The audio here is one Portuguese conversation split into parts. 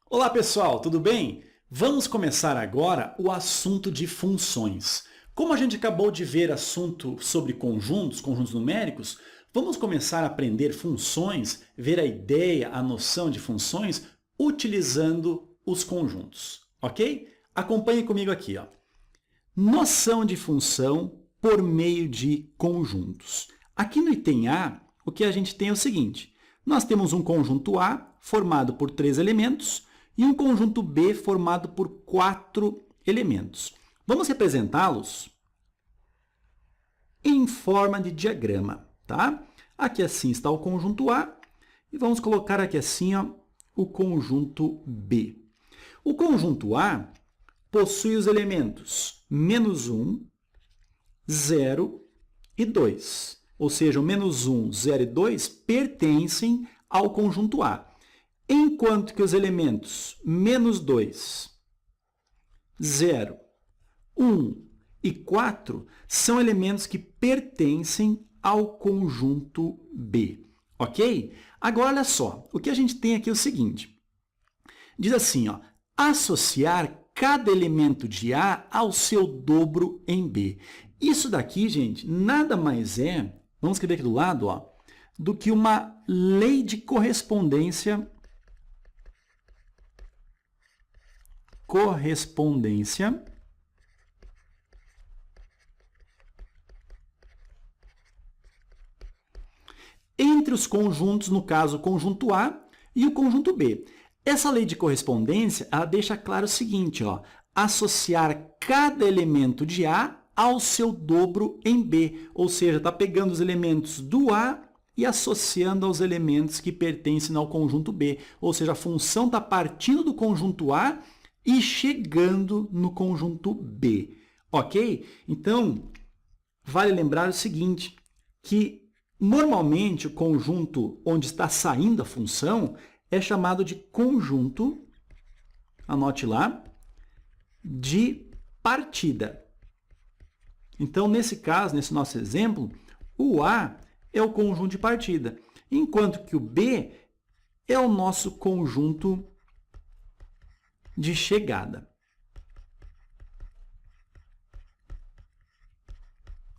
Olá pessoal, tudo bem? Vamos começar agora o assunto de funções. Como a gente acabou de ver assunto sobre conjuntos numéricos, vamos começar a aprender funções, ver a ideia, a noção de funções, utilizando os conjuntos, ok? Acompanhe comigo aqui, ó. Noção de função por meio de conjuntos. Aqui no item A, o que a gente tem é o seguinte: nós temos um conjunto A formado por 3 elementos e um conjunto B formado por 4 elementos. Vamos representá-los em forma de diagrama, tá? Aqui assim está o conjunto A e vamos colocar aqui assim, ó, o conjunto B. O conjunto A possui os elementos -1, 0 e 2. Ou seja, o -1, 0 e 2 pertencem ao conjunto A. Enquanto que os elementos -2, 0, 1 e 4 são elementos que pertencem ao conjunto B. Ok? Agora, olha só. O que a gente tem aqui é o seguinte. Diz assim, ó, associar cada elemento de A ao seu dobro em B. Isso daqui, gente, nada mais é, vamos escrever aqui do lado, ó, do que uma lei de correspondência entre os conjuntos, no caso, o conjunto A e o conjunto B. Essa lei de correspondência, ela deixa claro o seguinte, ó, associar cada elemento de A ao seu dobro em B, ou seja, está pegando os elementos do A e associando aos elementos que pertencem ao conjunto B, ou seja, a função está partindo do conjunto A e chegando no conjunto B, ok? Então, vale lembrar o seguinte, que normalmente o conjunto onde está saindo a função é chamado de conjunto, anote lá, de partida. Então, nesse caso, nesse nosso exemplo, o A é o conjunto de partida, enquanto que o B é o nosso conjunto de chegada.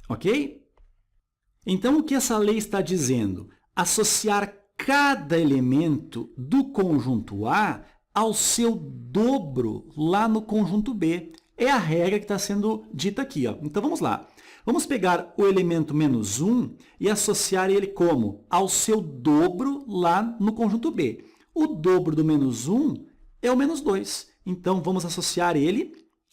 Ok? Então, o que essa lei está dizendo? Associar cada elemento do conjunto A ao seu dobro lá no conjunto B. É a regra que está sendo dita aqui, ó. Então, vamos lá. Vamos pegar o elemento -1 e associar ele como? Ao seu dobro lá no conjunto B. O dobro do -1 é o -2. Então, vamos associar ele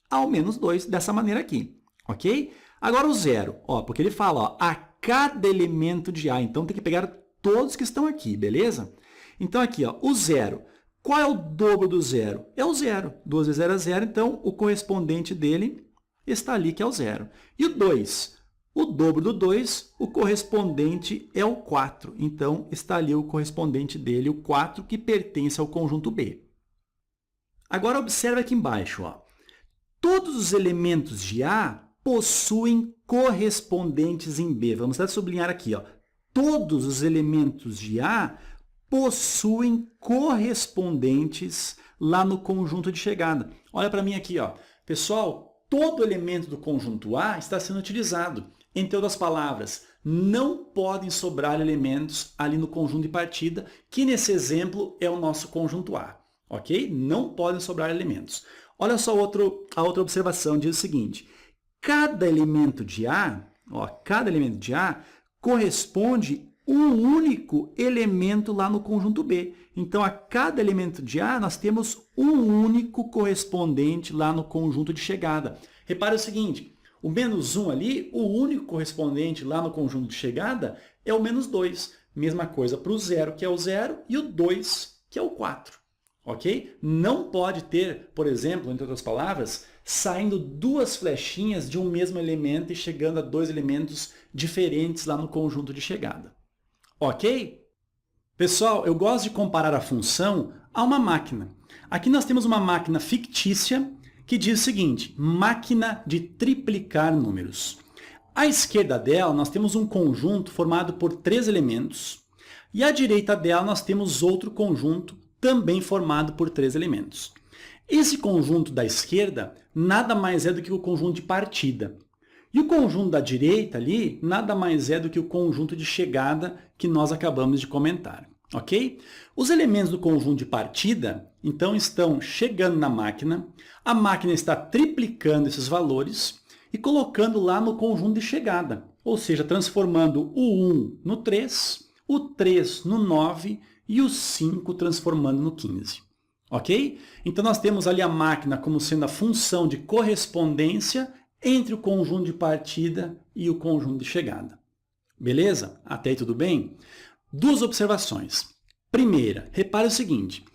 ao -2 dessa maneira aqui, ok? Agora o 0, ó, porque ele fala, ó, a cada elemento de A. Então, tem que pegar todos que estão aqui, beleza? Então, aqui, ó, o 0. Qual é o dobro do 0? É o 0. 2 vezes 0 é 0, então o correspondente dele está ali, que é o 0. E o 2? O dobro do 2, o correspondente é o 4. Então, está ali o correspondente dele, o 4, que pertence ao conjunto B. Agora, observe aqui embaixo, ó. Todos os elementos de A possuem correspondentes em B. Vamos até sublinhar aqui, ó. Todos os elementos de A possuem correspondentes lá no conjunto de chegada. Olha para mim aqui, ó. Pessoal, todo elemento do conjunto A está sendo utilizado. Entre outras palavras, não podem sobrar elementos ali no conjunto de partida, que nesse exemplo é o nosso conjunto A. Ok? Não podem sobrar elementos. Olha só a outra observação, diz o seguinte: cada elemento de A, ó, cada elemento de A corresponde um único elemento lá no conjunto B. Então, a cada elemento de A, nós temos um único correspondente lá no conjunto de chegada. Repare o seguinte, o -1 ali, o único correspondente lá no conjunto de chegada é o -2. Mesma coisa para o 0, que é o 0, e o 2, que é o 4. Ok? Não pode ter, por exemplo, entre outras palavras, saindo duas flechinhas de um mesmo elemento e chegando a dois elementos diferentes lá no conjunto de chegada. Ok? Pessoal, eu gosto de comparar a função a uma máquina. Aqui nós temos uma máquina fictícia que diz o seguinte: máquina de triplicar números. À esquerda dela, nós temos um conjunto formado por 3 elementos, e à direita dela nós temos outro conjunto também formado por 3 elementos. Esse conjunto da esquerda nada mais é do que o conjunto de partida. E o conjunto da direita ali nada mais é do que o conjunto de chegada que nós acabamos de comentar. Ok? Os elementos do conjunto de partida, então, estão chegando na máquina, a máquina está triplicando esses valores e colocando lá no conjunto de chegada, ou seja, transformando o 1 no 3, o 3 no 9 e o 5 transformando no 15. Ok? Então, nós temos ali a máquina como sendo a função de correspondência entre o conjunto de partida e o conjunto de chegada. Beleza? Até aí tudo bem? 2 observações. Primeira, repare o seguinte,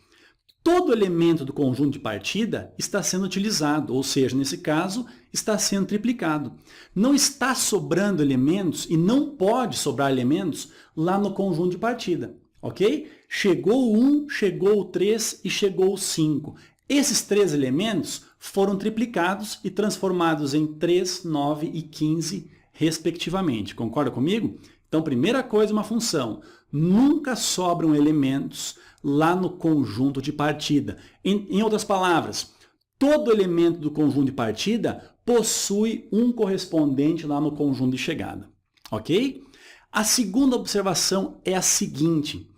todo elemento do conjunto de partida está sendo utilizado, ou seja, nesse caso, está sendo triplicado. Não está sobrando elementos e não pode sobrar elementos lá no conjunto de partida. Ok? Chegou o 1, chegou o 3 e chegou o 5. Esses 3 elementos foram triplicados e transformados em 3, 9 e 15, respectivamente. Concorda comigo? Então, primeira coisa, uma função. Nunca sobram elementos lá no conjunto de partida. Em outras palavras, todo elemento do conjunto de partida possui um correspondente lá no conjunto de chegada. Ok? A segunda observação é a seguinte.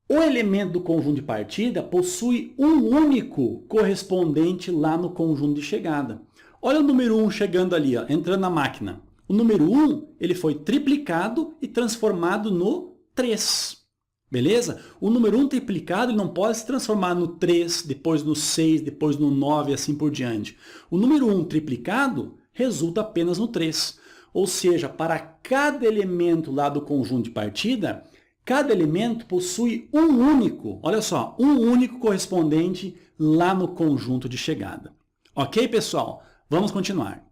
O elemento do conjunto de partida possui um único correspondente lá no conjunto de chegada. Olha o número 1 chegando ali, ó, entrando na máquina. O número 1 ele foi triplicado e transformado no 3. Beleza? O número 1 triplicado ele não pode se transformar no 3, depois no 6, depois no 9 e assim por diante. O número 1 triplicado resulta apenas no 3. Ou seja, para cada elemento lá do conjunto de partida, cada elemento possui um único, olha só, um único correspondente lá no conjunto de chegada. Ok, pessoal? Vamos continuar.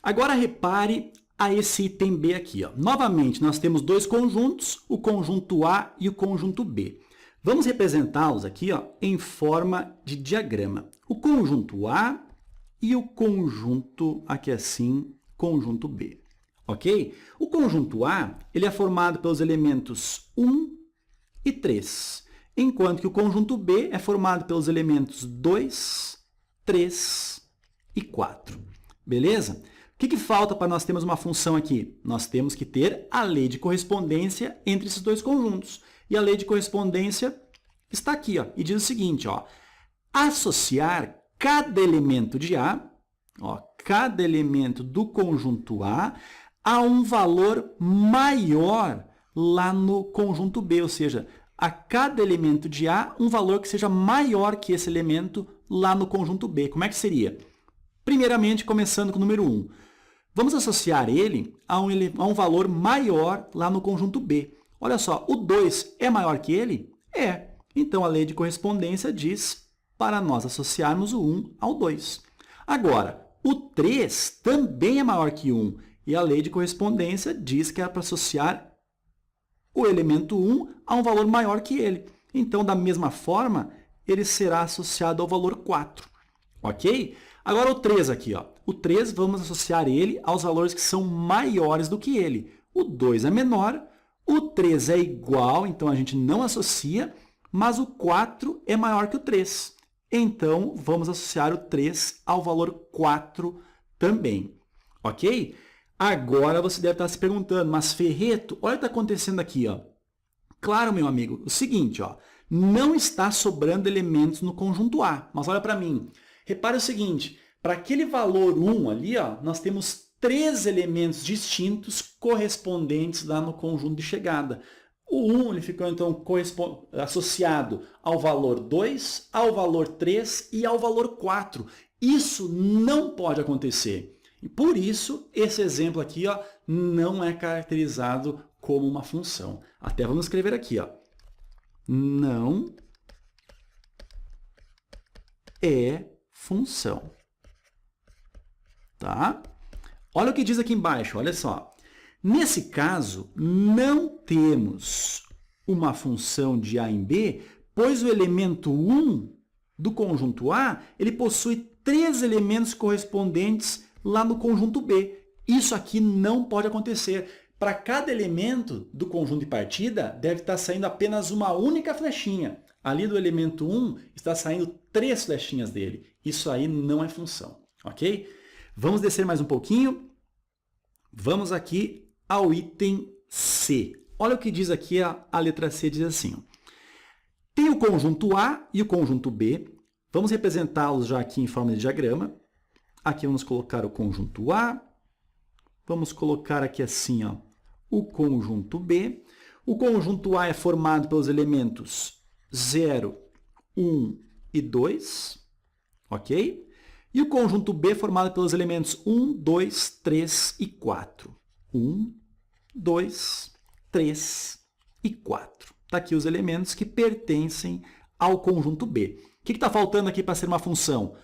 Agora repare a esse item B aqui. Ó. Novamente, nós temos 2 conjuntos, o conjunto A e o conjunto B. Vamos representá-los aqui ó, em forma de diagrama. O conjunto A e o conjunto, aqui assim, conjunto B. Ok? O conjunto A ele é formado pelos elementos 1 e 3, enquanto que o conjunto B é formado pelos elementos 2, 3 e 4. Beleza? O que falta para nós termos uma função aqui? Nós temos que ter a lei de correspondência entre esses 2 conjuntos. E a lei de correspondência está aqui, ó, e diz o seguinte, ó, associar cada elemento de A, ó, cada elemento do conjunto A, a um valor maior lá no conjunto B, ou seja, a cada elemento de A, um valor que seja maior que esse elemento lá no conjunto B. Como é que seria? Primeiramente, começando com o número 1. Vamos associar ele a um valor maior lá no conjunto B. Olha só, o 2 é maior que ele? É. Então, a lei de correspondência diz para nós associarmos o 1 ao 2. Agora, o 3 também é maior que 1. E a lei de correspondência diz que é para associar o elemento 1 a um valor maior que ele. Então, da mesma forma, ele será associado ao valor 4. Ok? Agora, o 3 aqui. Ó. O 3, vamos associar ele aos valores que são maiores do que ele. O 2 é menor, o 3 é igual, então a gente não associa, mas o 4 é maior que o 3. Então, vamos associar o 3 ao valor 4 também. Ok? Agora você deve estar se perguntando, mas Ferreto, olha o que está acontecendo aqui. Ó. Claro, meu amigo, o seguinte, ó, não está sobrando elementos no conjunto A, mas olha para mim. Repare o seguinte, para aquele valor 1 ali, ó, nós temos 3 elementos distintos correspondentes lá no conjunto de chegada. O 1 ele ficou, então, associado ao valor 2, ao valor 3 e ao valor 4. Isso não pode acontecer. E por isso, esse exemplo aqui ó, não é caracterizado como uma função. Até vamos escrever aqui. Ó. Não é função. Tá? Olha o que diz aqui embaixo, olha só. Nesse caso, não temos uma função de A em B, pois o elemento 1 do conjunto A, ele possui 3 elementos correspondentes lá no conjunto B. Isso aqui não pode acontecer. para cada elemento do conjunto de partida, deve estar saindo apenas uma única flechinha. Ali do elemento 1 está saindo 3 flechinhas dele. Isso aí não é função, ok? Vamos descer mais um pouquinho. Vamos aqui ao item C. Olha o que diz aqui a letra C, diz assim. Ó. Tem o conjunto A e o conjunto B. Vamos representá-los já aqui em forma de diagrama. Aqui vamos colocar o conjunto A. Vamos colocar aqui assim, ó, o conjunto B. O conjunto A é formado pelos elementos 0, 1 e 2, ok? E o conjunto B é formado pelos elementos 1, 2, 3 e 4. 1, 2, 3 e 4. Está aqui os elementos que pertencem ao conjunto B. O que está faltando aqui para ser uma função?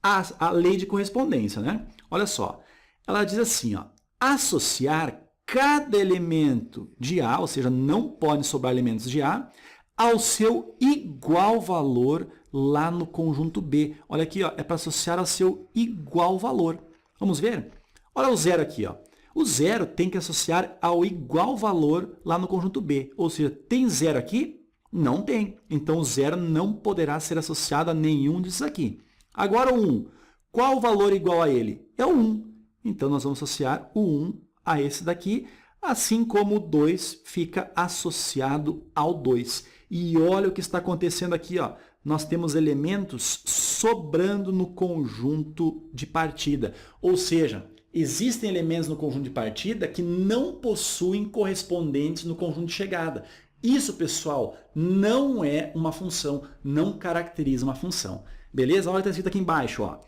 A lei de correspondência, né? Olha só, ela diz assim, ó, associar cada elemento de A, ou seja, não pode sobrar elementos de A, ao seu igual valor lá no conjunto B. Olha aqui, ó, é para associar ao seu igual valor. Vamos ver? Olha o zero aqui. Ó. O zero tem que associar ao igual valor lá no conjunto B. Ou seja, tem zero aqui? Não tem. Então, o zero não poderá ser associado a nenhum desses aqui. Agora, o 1. Qual o valor igual a ele? É o 1. Então, nós vamos associar o 1 a esse daqui, assim como o 2 fica associado ao 2. E olha o que está acontecendo aqui. Ó. Nós temos elementos sobrando no conjunto de partida. Ou seja, existem elementos no conjunto de partida que não possuem correspondentes no conjunto de chegada. Isso, pessoal, não é uma função, não caracteriza uma função. Beleza? Olha o que está escrito aqui embaixo. Ó.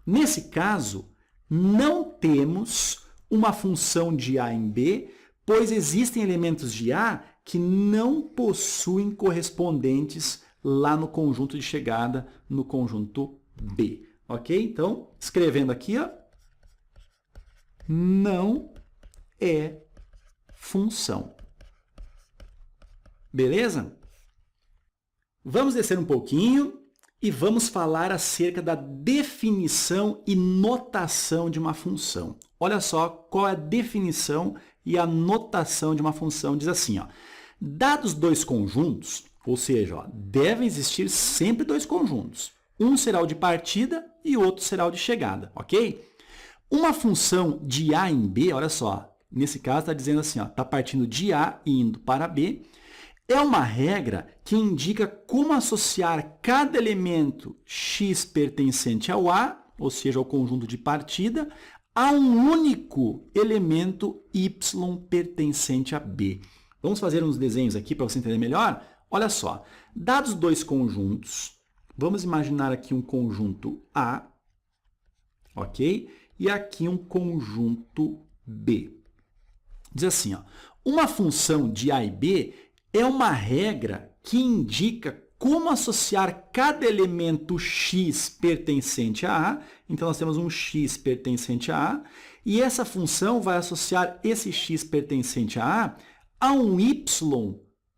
Nesse caso, não temos uma função de A em B, pois existem elementos de A que não possuem correspondentes lá no conjunto de chegada, no conjunto B. Ok? Então, escrevendo aqui, ó, não é função. Beleza? Vamos descer um pouquinho e vamos falar acerca da definição e notação de uma função. Olha só qual é a definição e a notação de uma função. Diz assim, ó, dados dois conjuntos, ou seja, ó, devem existir sempre dois conjuntos. Um será o de partida e o outro será o de chegada, ok? Uma função de A em B, olha só, nesse caso está dizendo assim, está partindo de A e indo para B, é uma regra que indica como associar cada elemento x pertencente ao A, ou seja, ao conjunto de partida, a um único elemento y pertencente a B. Vamos fazer uns desenhos aqui para você entender melhor? Olha só, dados dois conjuntos, vamos imaginar aqui um conjunto A, ok? E aqui um conjunto B. Diz assim, ó, uma função de A e B é uma regra que indica como associar cada elemento x pertencente a A. Então, nós temos um x pertencente a A, e essa função vai associar esse x pertencente a um y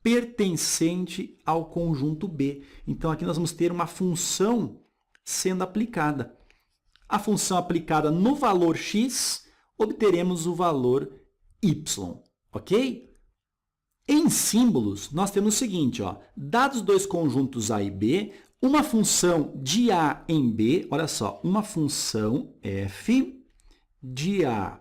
pertencente ao conjunto B. Então, aqui nós vamos ter uma função sendo aplicada. A função aplicada no valor x, obteremos o valor y, ok? Em símbolos, nós temos o seguinte, ó, dados dois conjuntos A e B, uma função de A em B, olha só, uma função f de A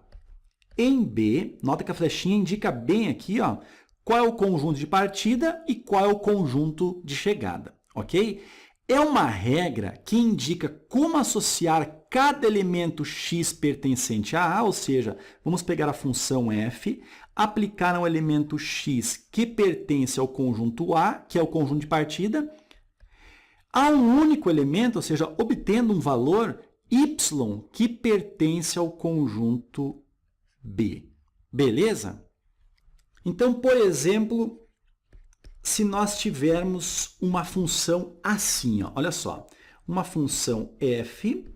em B, nota que a flechinha indica bem aqui, ó, qual é o conjunto de partida e qual é o conjunto de chegada, ok? É uma regra que indica como associar cada elemento x pertencente a A, ou seja, vamos pegar a função f, aplicar um elemento x que pertence ao conjunto A, que é o conjunto de partida, a um único elemento, ou seja, obtendo um valor y que pertence ao conjunto B. Beleza? Então, por exemplo, se nós tivermos uma função assim, ó, olha só, uma função f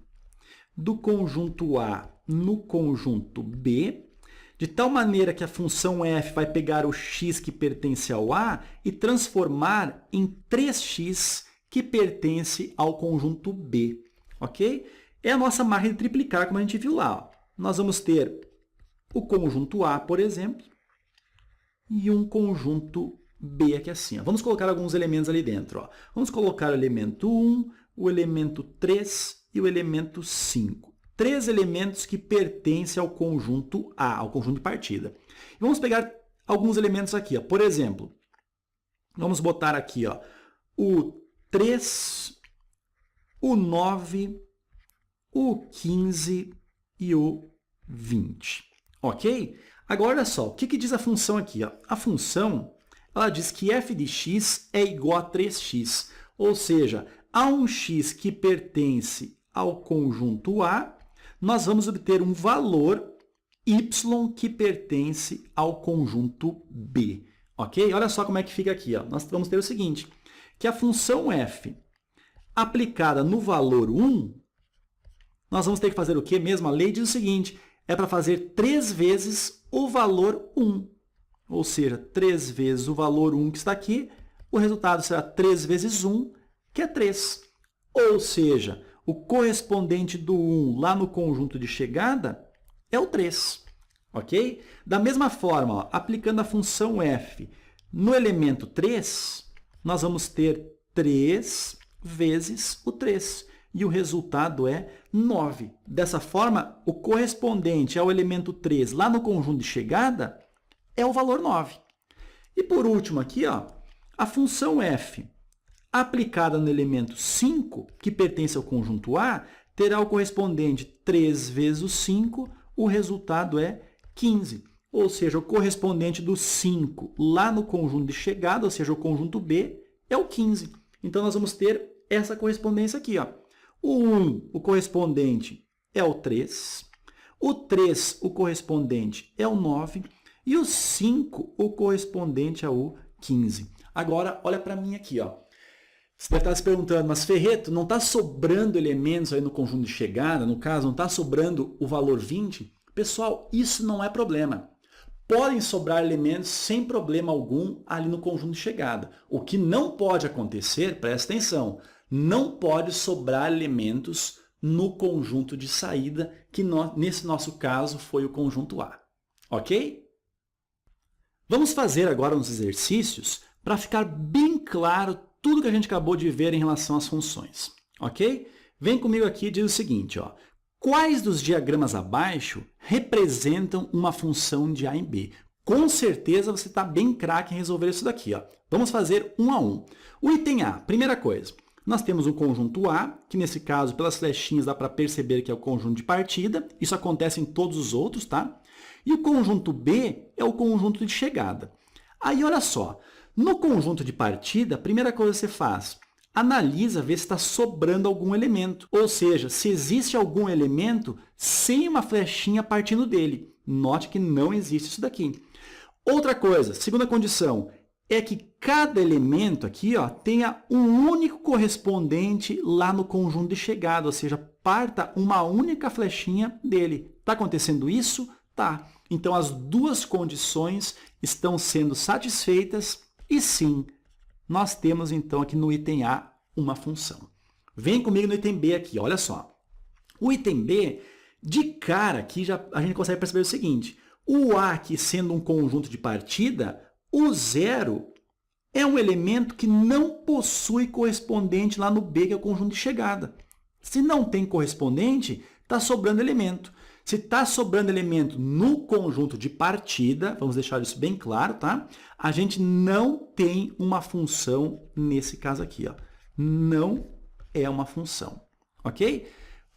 do conjunto A no conjunto B, de tal maneira que a função f vai pegar o x que pertence ao A e transformar em 3x que pertence ao conjunto B, ok? É a nossa máquina de triplicar, como a gente viu lá. Ó. Nós vamos ter o conjunto A, por exemplo, e um conjunto B aqui assim. Ó. Vamos colocar alguns elementos ali dentro. Ó. Vamos colocar o elemento 1, o elemento 3 e o elemento 5. 3 elementos que pertencem ao conjunto A, ao conjunto de partida. E vamos pegar alguns elementos aqui. Ó. Por exemplo, vamos botar aqui ó, o 3, o 9, o 15 e o 20. Ok? Agora, olha só, o que diz a função aqui? Ó? A função ela diz que f de x é igual a 3x. Ou seja, há um x que pertence ao conjunto A, nós vamos obter um valor y que pertence ao conjunto B. Ok? Olha só como é que fica aqui. Ó. Nós vamos ter o seguinte, que a função f aplicada no valor 1, nós vamos ter que fazer o quê? Mesmo a lei diz o seguinte, é para fazer 3 vezes o valor 1. Ou seja, 3 vezes o valor 1 que está aqui, o resultado será 3 vezes 1, que é 3. Ou seja, o correspondente do 1 lá no conjunto de chegada é o 3. Ok? Da mesma forma, ó, aplicando a função f no elemento 3, nós vamos ter 3 vezes o 3. E o resultado é 9. Dessa forma, o correspondente ao elemento 3 lá no conjunto de chegada é o valor 9. E por último aqui, ó, a função f aplicada no elemento 5, que pertence ao conjunto A, terá o correspondente 3 vezes o 5, o resultado é 15. Ou seja, o correspondente do 5 lá no conjunto de chegada, ou seja, o conjunto B, é o 15. Então, nós vamos ter essa correspondência aqui. Ó. O 1, o correspondente, é o 3. O 3, o correspondente, é o 9. E o 5, o correspondente é o 15. Agora, olha para mim aqui. Ó. Você deve estar se perguntando, mas Ferreto, não está sobrando elementos aí no conjunto de chegada? No caso, não está sobrando o valor 20? Pessoal, isso não é problema. Podem sobrar elementos sem problema algum ali no conjunto de chegada. O que não pode acontecer, presta atenção, não pode sobrar elementos no conjunto de saída, que nesse nosso caso foi o conjunto A. Ok? Vamos fazer agora uns exercícios para ficar bem claro tudo que a gente acabou de ver em relação às funções. Ok? Vem comigo aqui e diz o seguinte, ó. Quais dos diagramas abaixo representam uma função de A em B? Com certeza você está bem craque em resolver isso daqui. Ó. Vamos fazer um a um. O item A, primeira coisa, nós temos um conjunto A, que nesse caso, pelas flechinhas, dá para perceber que é o conjunto de partida. Isso acontece em todos os outros, tá? E o conjunto B é o conjunto de chegada. Aí, olha só, no conjunto de partida, a primeira coisa que você faz, analisa, vê se está sobrando algum elemento. Ou seja, se existe algum elemento sem uma flechinha partindo dele. Note que não existe isso daqui. Outra coisa, segunda condição, é que cada elemento aqui ó, tenha um único correspondente lá no conjunto de chegada, ou seja, parta uma única flechinha dele. Está acontecendo isso? Tá. Então, as duas condições estão sendo satisfeitas e sim, nós temos então aqui no item A uma função. Vem comigo no item B aqui, olha só. O item B, de cara aqui, a gente consegue perceber o seguinte, o A aqui sendo um conjunto de partida, o 0 é um elemento que não possui correspondente lá no B, que é o conjunto de chegada. Se não tem correspondente, está sobrando elemento. Se está sobrando elemento no conjunto de partida, vamos deixar isso bem claro, tá? A gente não tem uma função nesse caso aqui, ó. Não é uma função, ok?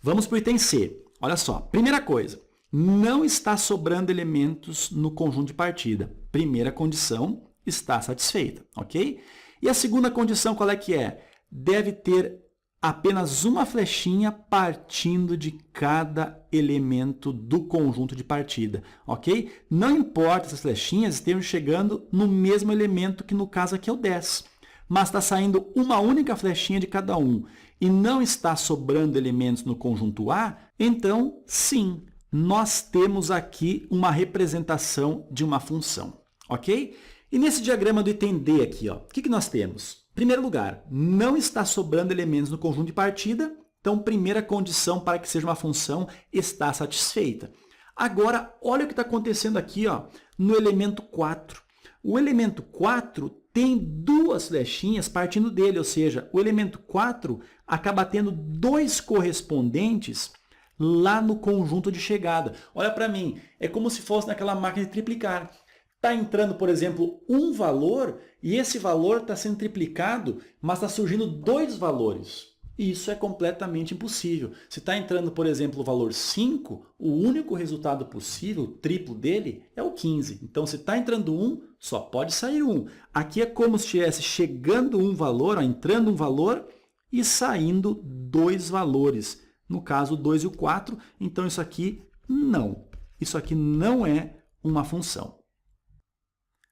Vamos para o item C. Olha só, primeira coisa, não está sobrando elementos no conjunto de partida. Primeira condição está satisfeita, ok? E a segunda condição qual é que é? Deve ter apenas uma flechinha partindo de cada elemento do conjunto de partida, ok? Não importa se as flechinhas estejam chegando no mesmo elemento, que no caso aqui é o 10, mas está saindo uma única flechinha de cada um e não está sobrando elementos no conjunto A, então, sim, nós temos aqui uma representação de uma função, ok? E nesse diagrama do item D aqui, ó, o que nós temos? Em primeiro lugar, não está sobrando elementos no conjunto de partida, então, primeira condição para que seja uma função está satisfeita. Agora, olha o que está acontecendo aqui ó, no elemento 4. O elemento 4 tem duas flechinhas partindo dele, ou seja, o elemento 4 acaba tendo dois correspondentes lá no conjunto de chegada. Olha para mim, é como se fosse naquela máquina de triplicar. Está entrando, por exemplo, um valor e esse valor está sendo triplicado, mas está surgindo dois valores. Isso é completamente impossível. Se está entrando, por exemplo, o valor 5, o único resultado possível, o triplo dele, é o 15. Então, se está entrando 1, só pode sair 1. Aqui é como se estivesse chegando um valor, ó, entrando um valor e saindo dois valores. No caso, o 2 e o 4. Então, isso aqui não. Isso aqui não é uma função.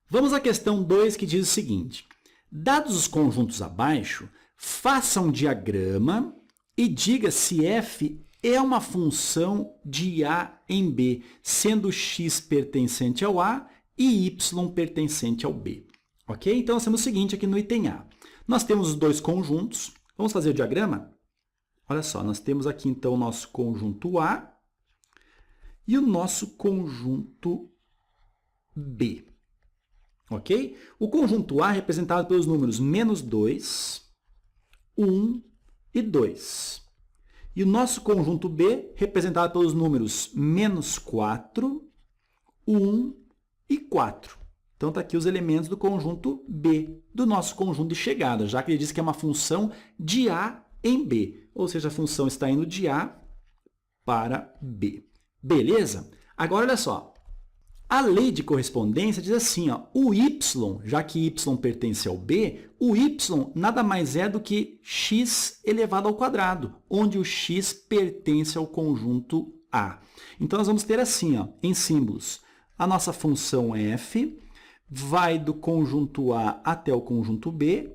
Vamos à questão 2, que diz o seguinte. Dados os conjuntos abaixo, faça um diagrama e diga se f é uma função de a em b, sendo x pertencente ao a e y pertencente ao b. Ok? Então, nós temos o seguinte aqui no item A. Nós temos os dois conjuntos. Vamos fazer o diagrama? Olha só, nós temos aqui, então, o nosso conjunto A e o nosso conjunto B. Ok? O conjunto A é representado pelos números -2, 1 e 2. E o nosso conjunto B, representado pelos números -4, 1 e 4. Então, está aqui os elementos do conjunto B, do nosso conjunto de chegada, já que ele diz que é uma função de A em B. Ou seja, a função está indo de A para B. Beleza? Agora, olha só. A lei de correspondência diz assim, ó, o y, já que y pertence ao b, o y nada mais é do que x elevado ao quadrado, onde o x pertence ao conjunto A. Então, nós vamos ter assim, ó, em símbolos, a nossa função f vai do conjunto A até o conjunto B,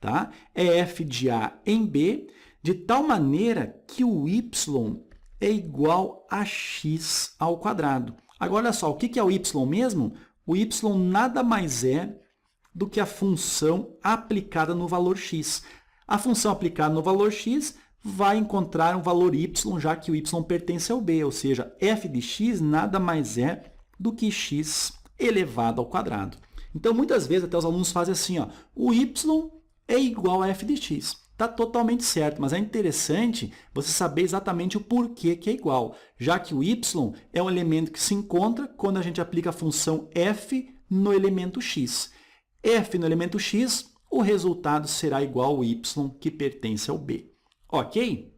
tá? É f de A em B, de tal maneira que o y é igual a x ao quadrado. Agora, olha só, o que é o y mesmo? O y nada mais é do que a função aplicada no valor x. A função aplicada no valor x vai encontrar um valor y, já que o y pertence ao b, ou seja, f de x nada mais é do que x elevado ao quadrado. Então, muitas vezes, até os alunos fazem assim, ó, o y é igual a f de x. Está totalmente certo, mas é interessante você saber exatamente o porquê que é igual, já que o y é um elemento que se encontra quando a gente aplica a função f no elemento x. F no elemento x, o resultado será igual ao y que pertence ao b. Ok?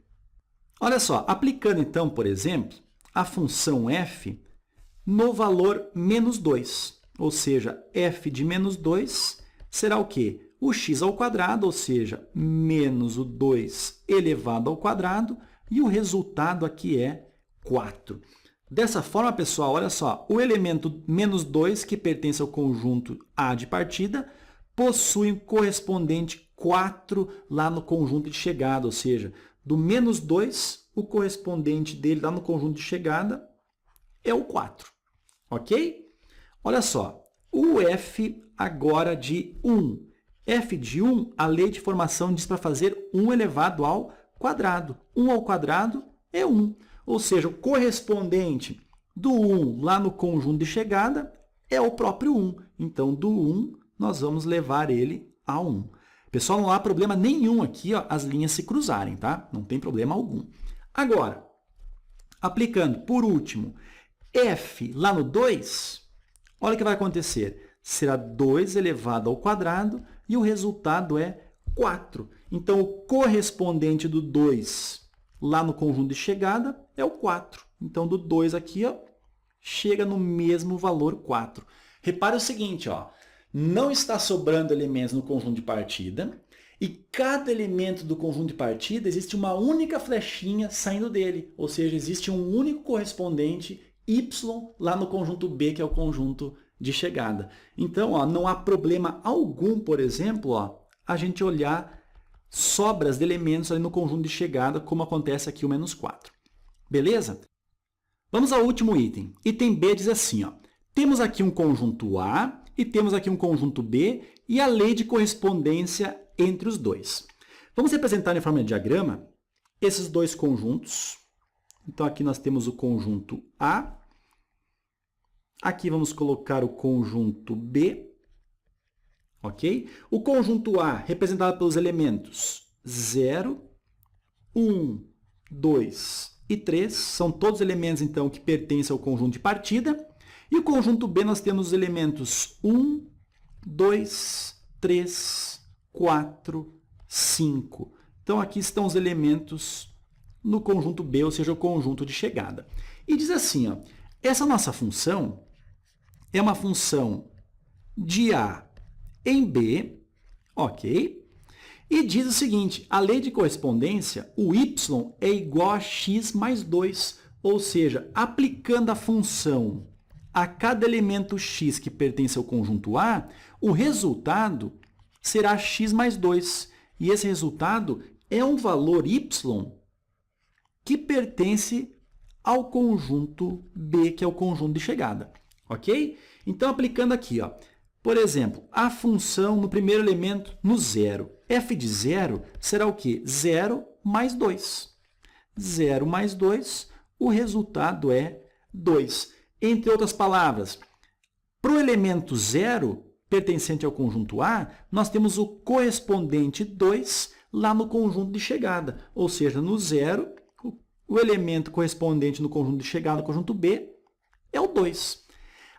Olha só, aplicando então, por exemplo, a função f no valor -2, ou seja, f de -2 será o quê? O x ao quadrado, ou seja, menos o 2 elevado ao quadrado, e o resultado aqui é 4. Dessa forma, pessoal, olha só, o elemento -2, que pertence ao conjunto A de partida, possui um correspondente 4 lá no conjunto de chegada, ou seja, do -2, o correspondente dele lá no conjunto de chegada é o 4. Ok? Olha só, o f agora de 1. F de 1, a lei de formação diz para fazer 1 elevado ao quadrado. 1 ao quadrado é 1. Ou seja, o correspondente do 1 lá no conjunto de chegada é o próprio 1. Então, do 1, nós vamos levar ele a 1. Pessoal, não há problema nenhum aqui, ó, as linhas se cruzarem, tá? Não tem problema algum. Agora, aplicando, por último, f lá no 2, olha o que vai acontecer. Será 2 elevado ao quadrado e o resultado é 4. Então, o correspondente do 2 lá no conjunto de chegada é o 4. Então, do 2 aqui, ó, chega no mesmo valor 4. Repare o seguinte, ó, não está sobrando elementos no conjunto de partida e cada elemento do conjunto de partida existe uma única flechinha saindo dele, ou seja, existe um único correspondente y lá no conjunto B, que é o conjunto de chegada. Então, ó, não há problema algum, por exemplo, ó, a gente olhar sobras de elementos ali no conjunto de chegada, como acontece aqui o -4. Beleza? Vamos ao último item. Item B diz assim, ó, temos aqui um conjunto A e temos aqui um conjunto B e a lei de correspondência entre os dois. Vamos representar em forma de diagrama esses dois conjuntos. Então, aqui nós temos o conjunto A Aqui vamos colocar o conjunto B, ok? O conjunto A, representado pelos elementos 0, 1, 2 e 3, são todos elementos, então, que pertencem ao conjunto de partida. E o conjunto B, nós temos os elementos 1, 2, 3, 4, 5. Então, aqui estão os elementos no conjunto B, ou seja, o conjunto de chegada. E diz assim, ó, essa nossa função é uma função de A em B, ok? E diz o seguinte, a lei de correspondência, o y é igual a x mais 2, ou seja, aplicando a função a cada elemento x que pertence ao conjunto A, o resultado será x mais 2. E esse resultado é um valor y que pertence ao conjunto B, que é o conjunto de chegada. Ok? Então, aplicando aqui, ó, por exemplo, a função no primeiro elemento no 0. F de 0 será o quê? 0 mais 2. 0 mais 2, o resultado é 2. Entre outras palavras, para o elemento 0, pertencente ao conjunto A, nós temos o correspondente 2 lá no conjunto de chegada. Ou seja, no 0, o elemento correspondente no conjunto de chegada, conjunto B, é o 2.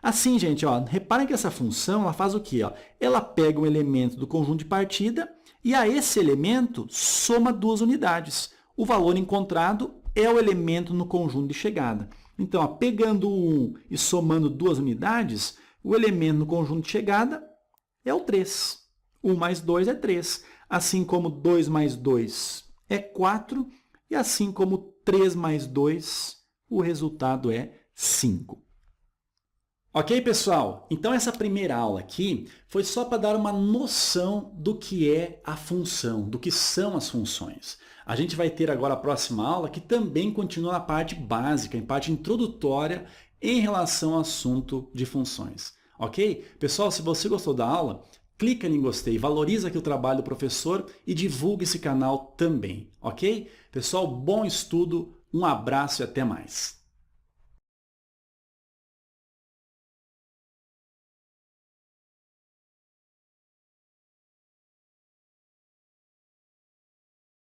Assim, gente, ó, reparem que essa função ela faz o quê? Ó? Ela pega um elemento do conjunto de partida e a esse elemento soma duas unidades. O valor encontrado é o elemento no conjunto de chegada. Então, ó, pegando o 1 e somando duas unidades, o elemento no conjunto de chegada é o 3. 1 mais 2 é 3. Assim como 2 mais 2 é 4. E assim como 3 mais 2, o resultado é 5. Ok, pessoal? Então, essa primeira aula aqui foi só para dar uma noção do que é a função, do que são as funções. A gente vai ter agora a próxima aula que também continua na parte básica, em parte introdutória, em relação ao assunto de funções. Ok? Pessoal, se você gostou da aula, clica em gostei, valoriza aqui o trabalho do professor e divulga esse canal também. Ok? Pessoal, bom estudo, um abraço e até mais.